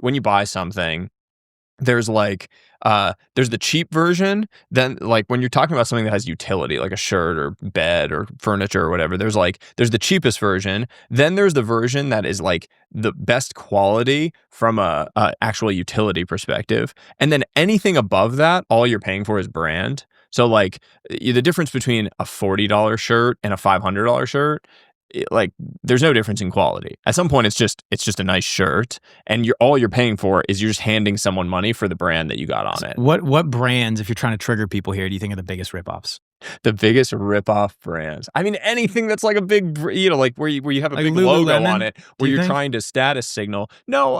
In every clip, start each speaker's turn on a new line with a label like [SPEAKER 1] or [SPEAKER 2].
[SPEAKER 1] when you buy something, there's there's the cheap version. Then like when you're talking about something that has utility, like a shirt or bed or furniture or whatever, there's the cheapest version. Then there's the version that is like the best quality from a actual utility perspective. And then anything above that, all you're paying for is brand. So like the difference between a $40 shirt and a $500 shirt, there's no difference in quality. At some point, it's just a nice shirt, and all you're paying for is you're just handing someone money for the brand that you got on it.
[SPEAKER 2] What brands, if you're trying to trigger people here, do you think are the biggest ripoffs?
[SPEAKER 1] The biggest ripoff brands. I mean, anything that's like a big, like where you have a big logo on it, where you're trying to status signal. No,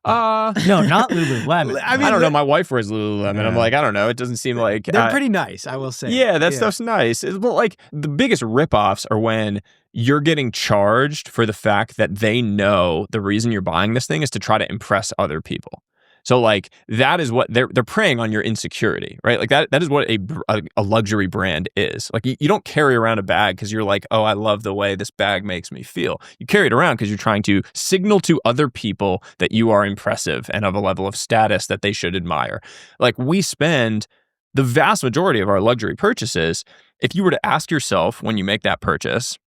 [SPEAKER 2] no, not Lululemon.
[SPEAKER 1] I mean, I don't know. My wife wears Lululemon. Yeah. I'm like, I don't know. It doesn't seem like
[SPEAKER 2] they're pretty nice, I will say.
[SPEAKER 1] Yeah, that stuff's nice. But like the biggest ripoffs are when you're getting charged for the fact that they know the reason you're buying this thing is to try to impress other people. So like that is what they're preying on your insecurity, right? Like that is what a luxury brand is. Like you don't carry around a bag because you're like, oh, I love the way this bag makes me feel. You carry it around because you're trying to signal to other people that you are impressive and of a level of status that they should admire. Like we spend the vast majority of our luxury purchases. If you were to ask yourself when you make that purchase,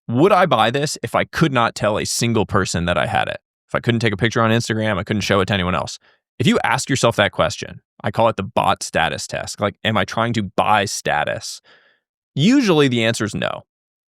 [SPEAKER 1] would I buy this if I could not tell a single person that I had it? If I couldn't take a picture on Instagram, I couldn't show it to anyone else. If you ask yourself that question, I call it the bot status test. Like, am I trying to buy status? Usually the answer is no.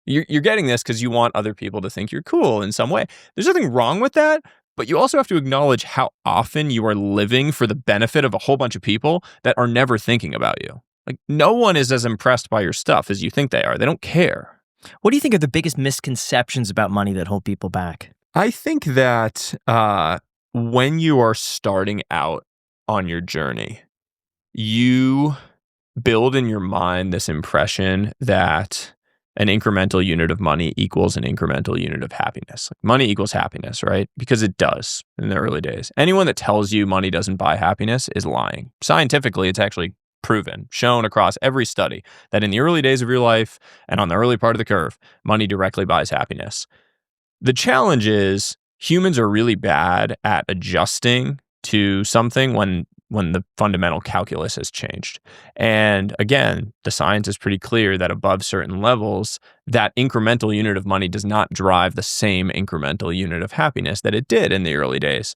[SPEAKER 1] You're getting this because you want other people to think you're cool in some way. There's nothing wrong with that, but you also have to acknowledge how often you are living for the benefit of a whole bunch of people that are never thinking about you. Like, no one is as impressed by your stuff as you think they are. They don't care.
[SPEAKER 3] What do you think are the biggest misconceptions about money that hold people back?
[SPEAKER 1] I think that when you are starting out on your journey, you build in your mind this impression that an incremental unit of money equals an incremental unit of happiness. Like money equals happiness, right? Because it does in the early days. Anyone that tells you money doesn't buy happiness is lying. Scientifically, it's actually proven, shown across every study that in the early days of your life and on the early part of the curve, money directly buys happiness. The challenge is humans are really bad at adjusting to something when the fundamental calculus has changed. And again, the science is pretty clear that above certain levels, that incremental unit of money does not drive the same incremental unit of happiness that it did in the early days.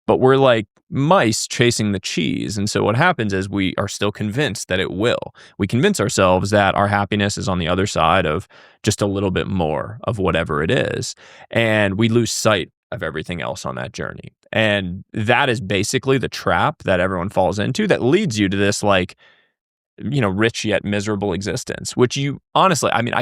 [SPEAKER 1] But we're like mice chasing the cheese. And so what happens is we are still convinced that it will. We convince ourselves that our happiness is on the other side of just a little bit more of whatever it is. And we lose sight of everything else on that journey. And that is basically the trap that everyone falls into that leads you to this rich yet miserable existence, which you honestly, I mean,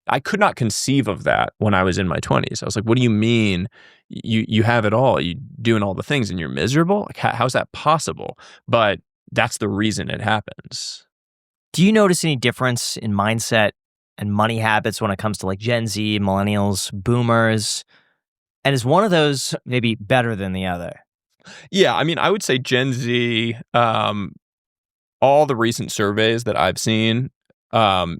[SPEAKER 1] I could not conceive of that when I was in my 20s. I was like, what do you mean you have it all? You doing all the things and you're miserable? Like, how's that possible? But that's the reason it happens.
[SPEAKER 3] Do you notice any difference in mindset and money habits when it comes to like Gen Z, millennials, boomers? And is one of those maybe better than the other?
[SPEAKER 1] Yeah, I mean, I would say Gen Z, all the recent surveys that I've seen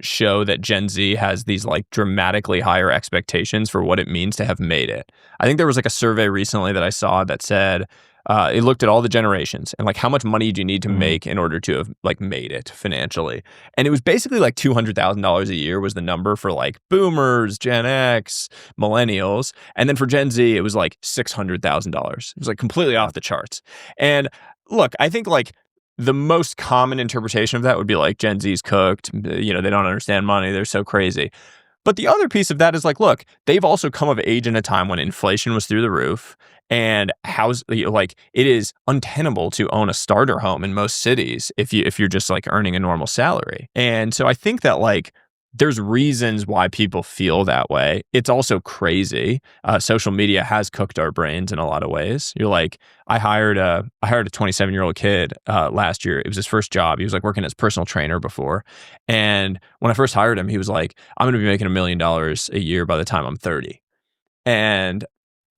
[SPEAKER 1] show that Gen Z has these like dramatically higher expectations for what it means to have made it. I think there was like a survey recently that I saw that said it looked at all the generations and like how much money do you need to make in order to have like made it financially. And it was basically like $200,000 a year was the number for like boomers, Gen X, millennials. And then for Gen Z, it was like $600,000. It was like completely off the charts. And look, I think like the most common interpretation of that would be like Gen Z's cooked, they don't understand money, they're so crazy. But the other piece of that is like, look, they've also come of age in a time when inflation was through the roof and it is untenable to own a starter home in most cities if you're just like earning a normal salary. And so I think that like there's reasons why people feel that way. It's also crazy. Social media has cooked our brains in a lot of ways. You're like, I hired a 27-year-old kid last year. It was his first job. He was like working as personal trainer before. And when I first hired him, he was like, I'm going to be making $1 million a year by the time I'm 30. And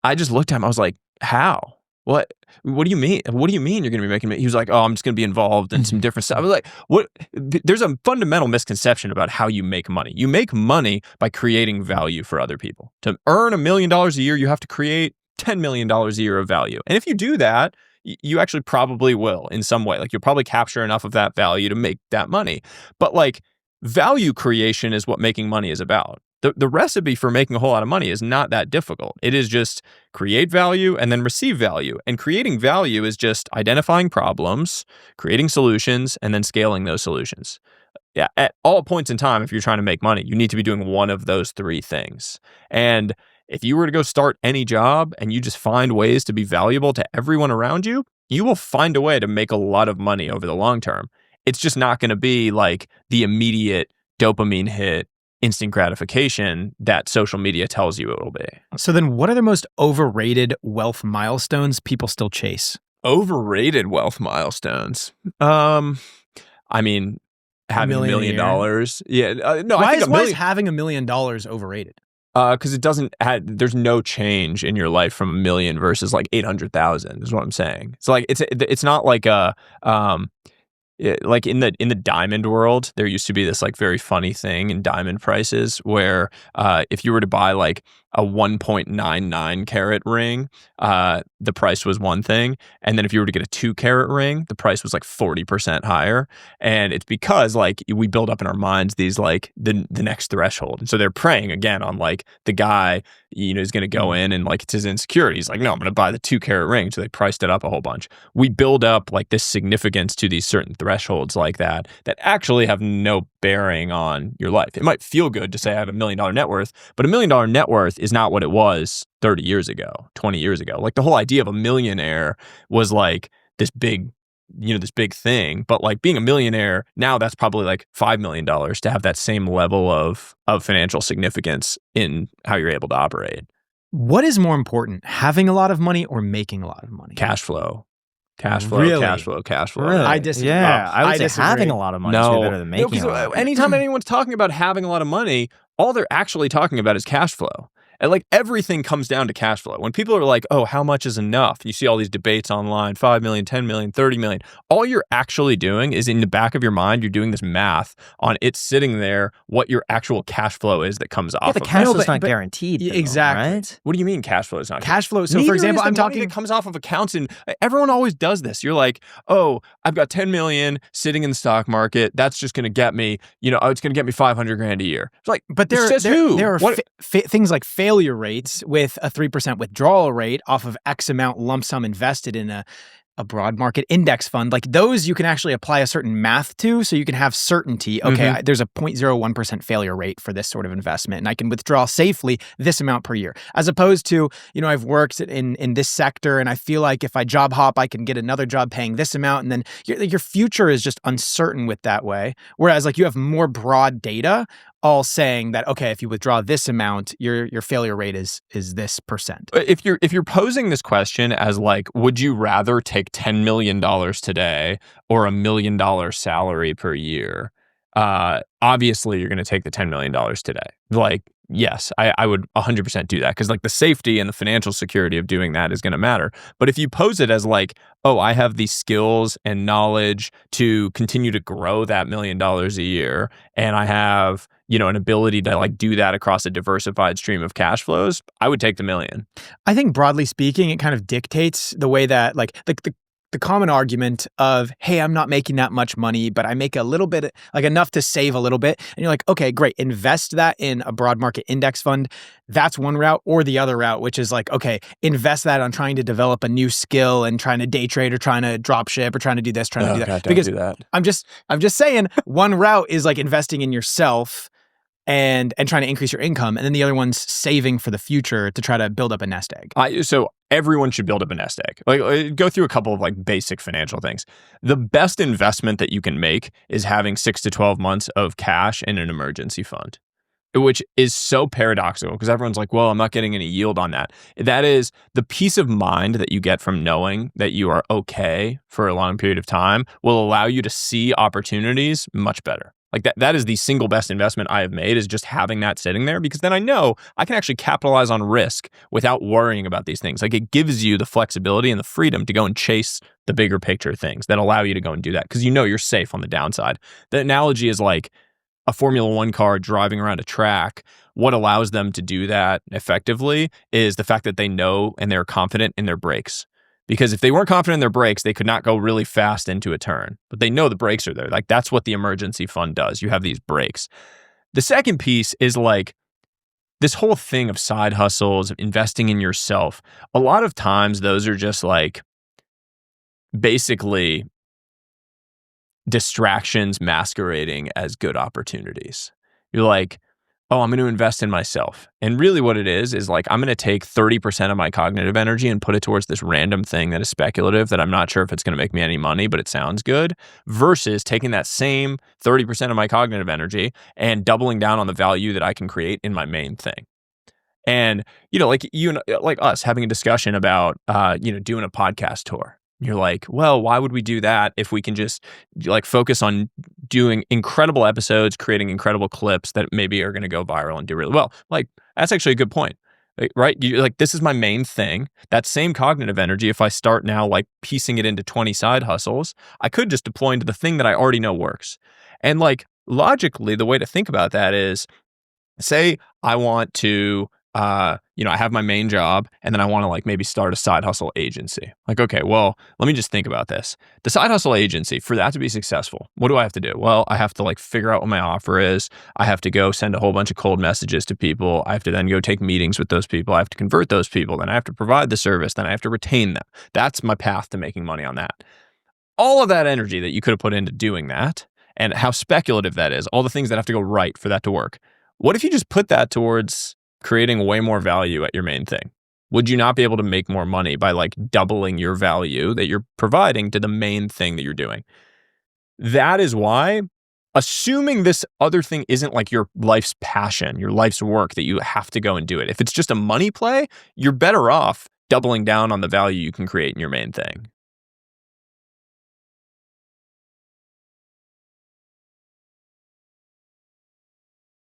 [SPEAKER 1] I just looked at him. I was like, how? What do you mean? What do you mean you're going to be making? He was like, oh, I'm just going to be involved in some different stuff. I was like, what? There's a fundamental misconception about how you make money. You make money by creating value for other people. To earn $1 million a year, you have to create $10 million a year of value. And if you do that, you actually probably will in some way. Like you'll probably capture enough of that value to make that money. But like value creation is what making money is about. The recipe for making a whole lot of money is not that difficult. It is just create value and then receive value. And creating value is just identifying problems, creating solutions, and then scaling those solutions. Yeah, at all points in time, if you're trying to make money, you need to be doing one of those three things. And if you were to go start any job and you just find ways to be valuable to everyone around you, you will find a way to make a lot of money over the long term. It's just not going to be like the immediate dopamine hit, instant gratification that social media tells you it will be.
[SPEAKER 2] So then what are the most overrated wealth milestones people still chase?
[SPEAKER 1] Overrated wealth milestones. I mean, having $1 million. Yeah. No,
[SPEAKER 2] why
[SPEAKER 1] I think
[SPEAKER 2] is having $1 million overrated?
[SPEAKER 1] Because it doesn't there's no change in your life from 1 million versus like 800,000 is what I'm saying. So like it's not like like in the diamond world, there used to be this like very funny thing in diamond prices where if you were to buy like a 1.99 carat ring, the price was one thing. And then if you were to get a 2 carat ring, the price was like 40% higher. And it's because like we build up in our minds these like the next threshold. And so they're preying again on like the guy, is going to go in and like it's his insecurity. He's like, no, I'm going to buy the 2 carat ring. So they priced it up a whole bunch. We build up like this significance to these certain thresholds like that actually have no bearing on your life. It might feel good to say I have $1 million net worth, but $1 million net worth is not what it was 30 years ago, 20 years ago. Like the whole idea of a millionaire was like this big, this big thing. But like being a millionaire now, that's probably like $5 million to have that same level of financial significance in how you're able to operate.
[SPEAKER 2] What is more important, having a lot of money or making a lot of money?
[SPEAKER 1] Cash flow. Cash flow,
[SPEAKER 2] Really?
[SPEAKER 1] cash flow, cash flow.
[SPEAKER 3] Really?
[SPEAKER 2] I disagree.
[SPEAKER 3] Yeah, I would say
[SPEAKER 2] disagree.
[SPEAKER 3] having a lot of money is way better than making a lot of money.
[SPEAKER 1] Anytime anyone's talking about having a lot of money, all they're actually talking about is cash flow. And like everything comes down to cash flow. When people are like, oh, how much is enough? You see all these debates online, 5 million, 10 million, 30 million. All you're actually doing is in the back of your mind, you're doing this math on it sitting there, what your actual cash flow is that comes off
[SPEAKER 3] The
[SPEAKER 1] of
[SPEAKER 3] cash
[SPEAKER 1] it.
[SPEAKER 3] flow is not guaranteed. Though,
[SPEAKER 2] exactly.
[SPEAKER 3] Right?
[SPEAKER 1] What do you mean cash flow is not
[SPEAKER 2] Cash flow. So
[SPEAKER 1] Neither
[SPEAKER 2] for example,
[SPEAKER 1] is the
[SPEAKER 2] I'm
[SPEAKER 1] money
[SPEAKER 2] talking
[SPEAKER 1] that comes off of accounts, and everyone always does this. You're like, oh, I've got 10 million sitting in the stock market. That's just going to get me, it's going to get me 500 grand a year. It's like,
[SPEAKER 2] but there are things like failure rates with a 3% withdrawal rate off of X amount lump sum invested in a broad market index fund. Like those you can actually apply a certain math to, so you can have certainty. Okay, there's a 0.01% failure rate for this sort of investment, and I can withdraw safely this amount per year. As opposed to, I've worked in this sector, and I feel like if I job hop, I can get another job paying this amount, and then your future is just uncertain with that way. Whereas like you have more broad data all saying that, okay, if you withdraw this amount, your failure rate is this percent.
[SPEAKER 1] If you're posing this question as like, would you rather take $10 million today or $1 million salary per year? Obviously, you're going to take the $10 million today. Like, yes, I would 100% do that because like the safety and the financial security of doing that is going to matter. But if you pose it as like, oh, I have the skills and knowledge to continue to grow that $1 million a year, and I have, an ability to like do that across a diversified stream of cash flows, I would take the $1 million.
[SPEAKER 2] I think broadly speaking, it kind of dictates the way that like the common argument of, hey, I'm not making that much money, but I make a little bit, like enough to save a little bit. And you're like, okay, great. Invest that in a broad market index fund. That's one route, or the other route, which is like, okay, invest that on trying to develop a new skill and trying to day trade or trying to drop ship or trying to do this, trying to do that.
[SPEAKER 1] God,
[SPEAKER 2] because
[SPEAKER 1] do that.
[SPEAKER 2] I'm just saying one route is like investing in yourself and trying to increase your income. And then the other one's saving for the future to try to build up a nest egg.
[SPEAKER 1] So everyone should build up a nest egg. Like go through a couple of like basic financial things. The best investment that you can make is having 6 to 12 months of cash in an emergency fund, which is so paradoxical because everyone's like, well, I'm not getting any yield on that. That is the peace of mind that you get from knowing that you are okay for a long period of time will allow you to see opportunities much better. Like that is the single best investment I have made, is just having that sitting there, because then I know I can actually capitalize on risk without worrying about these things. Like it gives you the flexibility and the freedom to go and chase the bigger picture things that allow you to go and do that because you're safe on the downside. The analogy is like a Formula One car driving around a track what allows them to do that effectively is the fact that they know and they're confident in their brakes. Because if they weren't confident in their brakes, they could not go really fast into a turn. But they know the brakes are there. Like, that's what the emergency fund does. You have these brakes. The second piece is like this whole thing of side hustles, investing in yourself. A lot of times those are just like basically distractions masquerading as good opportunities. You're like, oh, I'm going to invest in myself. And really what it is like, I'm going to take 30% of my cognitive energy and put it towards this random thing that is speculative that I'm not sure if it's going to make me any money, but it sounds good, versus taking that same 30% of my cognitive energy and doubling down on the value that I can create in my main thing. And, like you, like us having a discussion about, doing a podcast tour. You're like, well, why would we do that if we can just like focus on doing incredible episodes, creating incredible clips that maybe are going to go viral and do really well? Like, that's actually a good point, right? You like, this is my main thing. That same cognitive energy, if I start now like piecing it into 20 side hustles, I could just deploy into the thing that I already know works. And like logically, the way to think about that is, say I want to I have my main job and then I want to like maybe start a side hustle agency. Like, okay, well, let me just think about this. The side hustle agency, for that to be successful, what do I have to do? Well, I have to like figure out what my offer is. I have to go send a whole bunch of cold messages to people. I have to then go take meetings with those people. I have to convert those people. Then I have to provide the service. Then I have to retain them. That's my path to making money on that. All of that energy that you could have put into doing that and how speculative that is, all the things that have to go right for that to work. What if you just put that towards creating way more value at your main thing? Would you not be able to make more money by like doubling your value that you're providing to the main thing that you're doing? That is why, assuming this other thing isn't like your life's passion, your life's work that you have to go and do it. If it's just a money play, you're better off doubling down on the value you can create in your main thing.